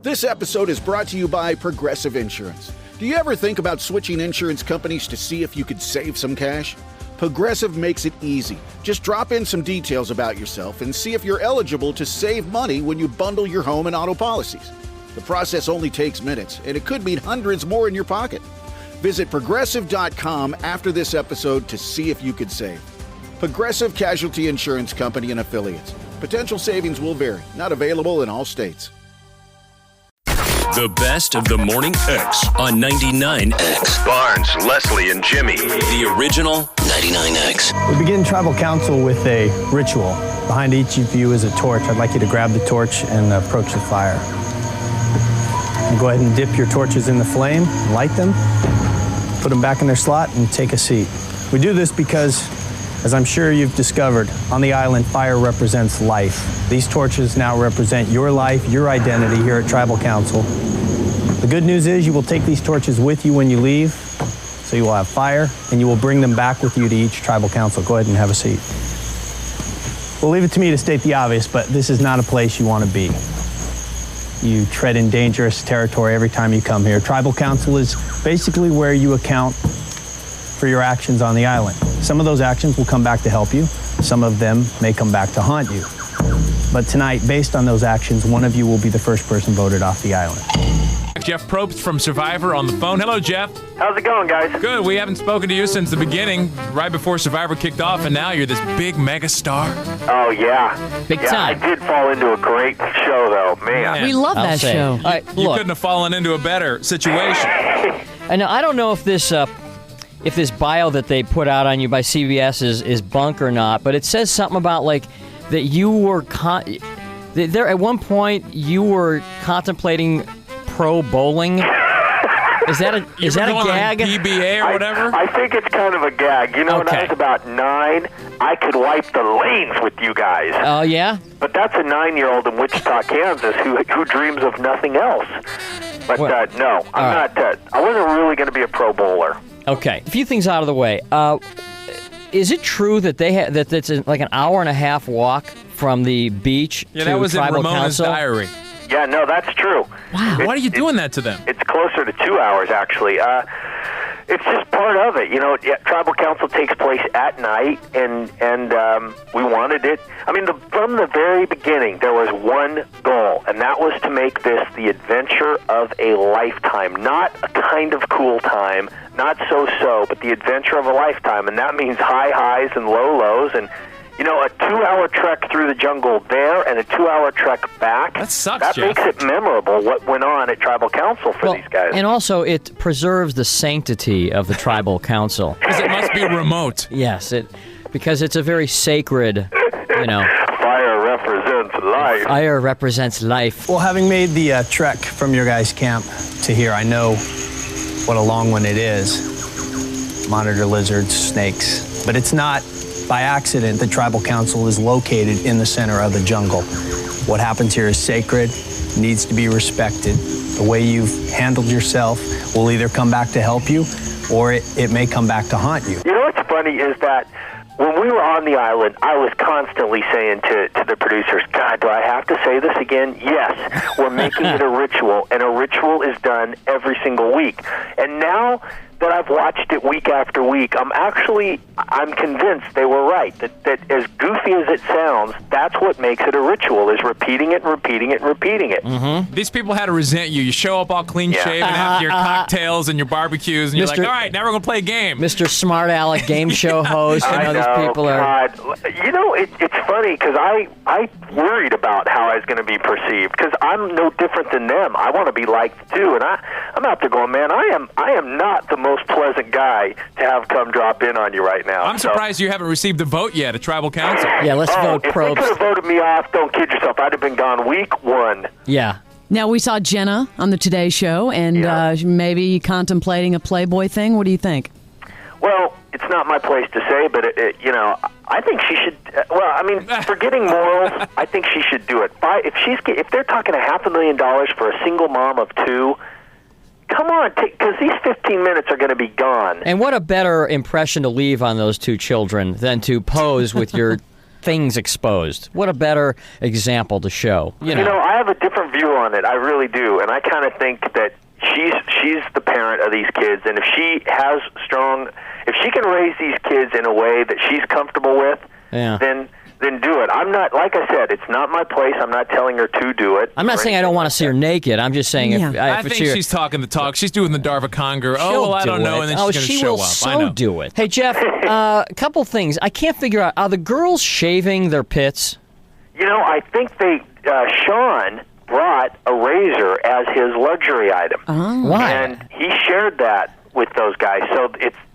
This episode is brought to you by Progressive Insurance. Do you ever think about switching insurance companies to see if you could save some cash? Progressive makes it easy. Just drop in some details about yourself and see if you're eligible to save money when you bundle your home and auto policies. The process only takes minutes, and it could mean hundreds more in your pocket. Visit Progressive.com after this episode to see if you could save. Progressive Casualty Insurance Company and Affiliates. Potential savings will vary. Not available in all states. The best of the Morning X on 99X. Barnes, Leslie, and Jimmy. The original 99X. We begin tribal council with a ritual. Behind each of you is a torch. I'd like you to grab the torch and approach the fire. And go ahead and dip your torches in the flame, light them, put them back in their slot, and take a seat. We do this because, as I'm sure you've discovered, on the island, fire represents life. These torches now represent your life, your identity here at Tribal Council. The good news is you will take these torches with you when you leave, so you will have fire, and you will bring them back with you to each Tribal Council. Go ahead and have a seat. We'll leave it to me to state the obvious, but this is not a place you want to be. You tread in dangerous territory every time you come here. Tribal Council is basically where you account for your actions on the island. Some of those actions will come back to help you. Some of them may come back to haunt you. But tonight, based on those actions, one of you will be the first person voted off the island. Jeff Probst from Survivor on the phone. Hello, Jeff. How's it going, guys? Good. We haven't spoken to you since the beginning, right before Survivor kicked off, and now you're this big mega star. Oh, yeah. Big time. I did fall into a great show, though. Man. We love that show. You, you couldn't have fallen into a better situation. I don't know if this bio that they put out on you by CBS is bunk or not, but it says something about like that you were there at one point you were contemplating pro bowling. Is that a gag? PBA or whatever? I think it's kind of a gag. You know, when I was about 9, I could wipe the lanes with you guys. Oh, yeah? But that's a 9-year-old in Wichita, Kansas, who dreams of nothing else. But no, I'm not. I wasn't really going to be a pro bowler. Okay, a few things out of the way. Is it true that that it's like an hour and a half walk from the beach to that was Tribal in Ramona's Council? diary. Yeah, no, that's true. Wow. Why are you doing that to them? It's closer to 2 hours, actually. It's just part of it. You know, Tribal Council takes place at night, and we wanted it. I mean, from the very beginning, there was one goal, and that was to make this the adventure of a lifetime. Not a kind of cool time, not so-so, but the adventure of a lifetime. And that means high highs and low lows, and you know, a 2-hour trek through the jungle there and a 2-hour trek back. That sucks, That Jeff. makes it memorable what went on at Tribal Council for these guys. And also, it preserves the sanctity of the Tribal Council. Because it must be remote. Yes, because it's a very sacred, Fire represents life. Fire represents life. Well, having made the trek from your guys' camp to here, I know what a long one it is. Monitor lizards, snakes. But it's not by accident that Tribal Council is located in the center of the jungle. What happens here is sacred, needs to be respected. The way you've handled yourself will either come back to help you or it may come back to haunt you. You know what's funny is that when we were on the island, I was constantly saying to the producers, God, do I have to say this again? Yes, we're making it a ritual, and a ritual is done every single week. And now that I've watched it week after week, I'm convinced they were right. That as goofy as it sounds, that's what makes it a ritual, is repeating it, repeating it, repeating it. Mm-hmm. These people had to resent you. You show up all clean-shaven after your cocktails and your barbecues, and you're like, all right, now we're going to play a game. Mr. Smart Alec game show host. These people are... You know, it's funny, because I worried about how I was going to be perceived, because I'm no different than them. I want to be liked, too, and I'm out there going, man, I am not the most pleasant guy to have come drop in on you right now. I'm surprised you haven't received a vote yet at Tribal Council. Yeah, let's vote Probst. If they could have voted me off, don't kid yourself, I'd have been gone week 1. Yeah. Now, we saw Jenna on the Today Show, and maybe contemplating a Playboy thing. What do you think? Well, it's not my place to say, but, I think she should, forgetting morals, I think she should do it. If they're talking $500,000 for a single mom of 2, come on, because these 15 minutes are going to be gone. And what a better impression to leave on those 2 children than to pose with your things exposed. What a better example to show. You know, I have a different view on it. I really do, and I kind of think that she's the parent of these kids, and if she can raise these kids in a way that she's comfortable with, then do it. I'm not, like I said, it's not my place. I'm not telling her to do it. I'm not saying I don't want to see her naked. I'm just saying I think she's talking the talk. She's doing the Darva Conger. I don't know, and then she's going to show up. She will do it. Hey, Jeff, a couple things. I can't figure out, are the girls shaving their pits? I think Sean brought a razor as his luxury item. Why? And he shared that with those guys. So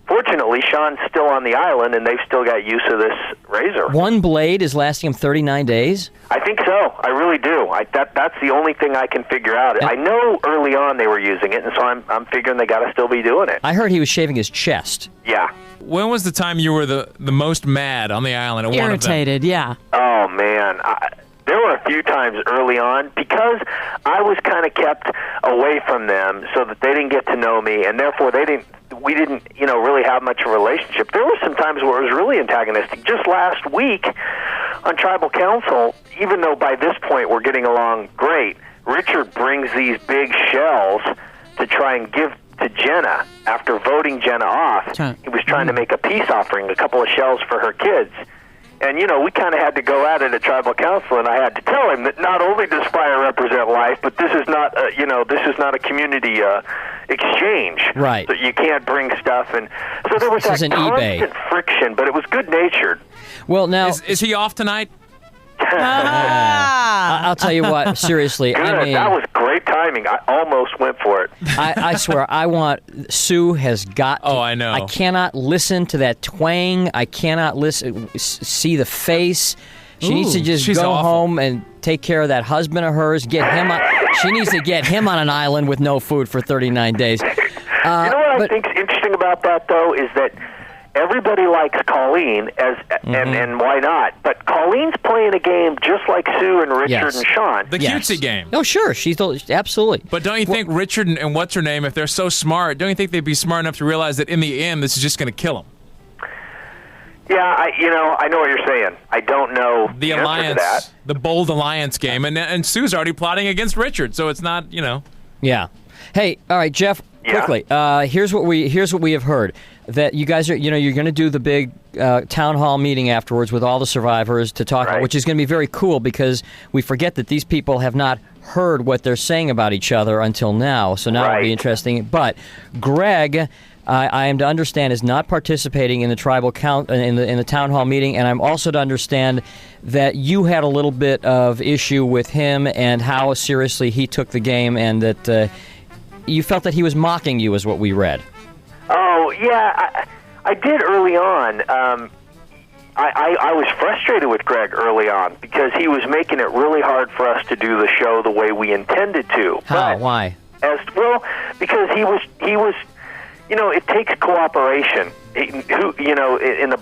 fortunately, Sean's still on the island, and they've still got use of this razor. One blade is lasting him 39 days? I think so. I really do. That's the only thing I can figure out. I know early on they were using it, and so I'm figuring they got to still be doing it. I heard he was shaving his chest. Yeah. When was the time you were the most mad on the island? Irritated, yeah. Oh, man. There were a few times early on because I was kind of kept away from them so that they didn't get to know me, and therefore we didn't really have much of a relationship. There were some times where it was really antagonistic. Just last week on Tribal Council, even though by this point we're getting along great, Richard brings these big shells to try and give to Jenna after voting Jenna off. He was trying to make a peace offering, a couple of shells for her kids. And, we kind of had to go at it at Tribal Council, and I had to tell him that not only does fire represent life, but this is not, this is not a community exchange. Right. So you can't bring stuff. And so there was that constant friction, but it was good-natured. Well, now... Is he off tonight? I'll tell you what, seriously. Good. I mean, that was great timing. I almost went for it. I swear, Sue has got to, I know. I cannot listen to that twang. I cannot see the face. She needs to just go home and take care of that husband of hers. She needs to get him on an island with no food for 39 days. You know what I think's interesting about that, though, is that everybody likes Colleen, and why not? But Colleen's playing a game just like Sue and Richard and Sean. The cutesy game. Oh, sure. Absolutely. But don't you think Richard and what's her name, if they're so smart, don't you think they'd be smart enough to realize that in the end, this is just going to kill them? Yeah, I know what you're saying. I don't know the alliance, the bold alliance game, and Sue's already plotting against Richard, so it's not, Yeah. Hey, all right, Jeff. Quickly, here's what we have heard. That you guys are, you're going to do the big town hall meeting afterwards with all the survivors to talk about, which is going to be very cool because we forget that these people have not heard what they're saying about each other until now. So now it'll be interesting. But Greg, I am to understand, is not participating in the tribal in the town hall meeting, and I'm also to understand that you had a little bit of issue with him and how seriously he took the game, and that you felt that he was mocking you, is what we read. Oh, yeah, I did early on. I was frustrated with Greg early on because he was making it really hard for us to do the show the way we intended to. How? Why? Because he was, it takes cooperation. In the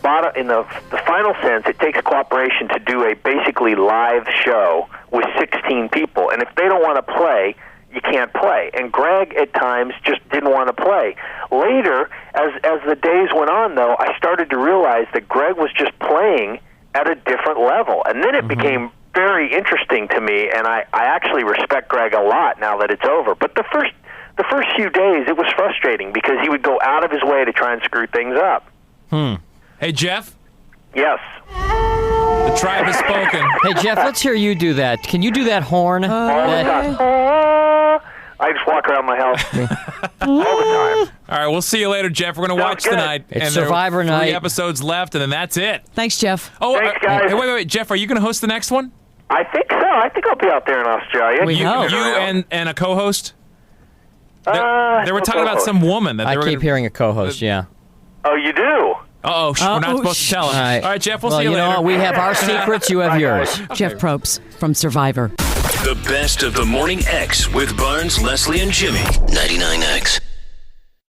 final sense, it takes cooperation to do a basically live show with 16 people. And if they don't want to play, you can't play. And Greg, at times, just didn't want to play. Later, as the days went on, though, I started to realize that Greg was just playing at a different level. And then it became very interesting to me, and I actually respect Greg a lot now that it's over. But the first few days, it was frustrating because he would go out of his way to try and screw things up. Hey, Jeff? Yes. The tribe has spoken. Hey, Jeff, let's hear you do that. Can you do that horn? I just walk around my house all the time. All right, we'll see you later, Jeff. We're going to watch tonight. It's Survivor night. 3 episodes left, and then that's it. Thanks, Jeff. Oh, thanks, guys. Hey, wait. Jeff, are you going to host the next one? I think so. I think I'll be out there in Australia. You and a co-host? They were talking about some woman. I keep hearing a co-host, yeah. Oh, you do? Uh-oh, we're not supposed to tell him. All right, Jeff, we'll see you later. Well, you know what? We have our secrets. You have yours. Jeff Probst from Survivor. The best of the Morning X with Barnes, Leslie, and Jimmy. 99X.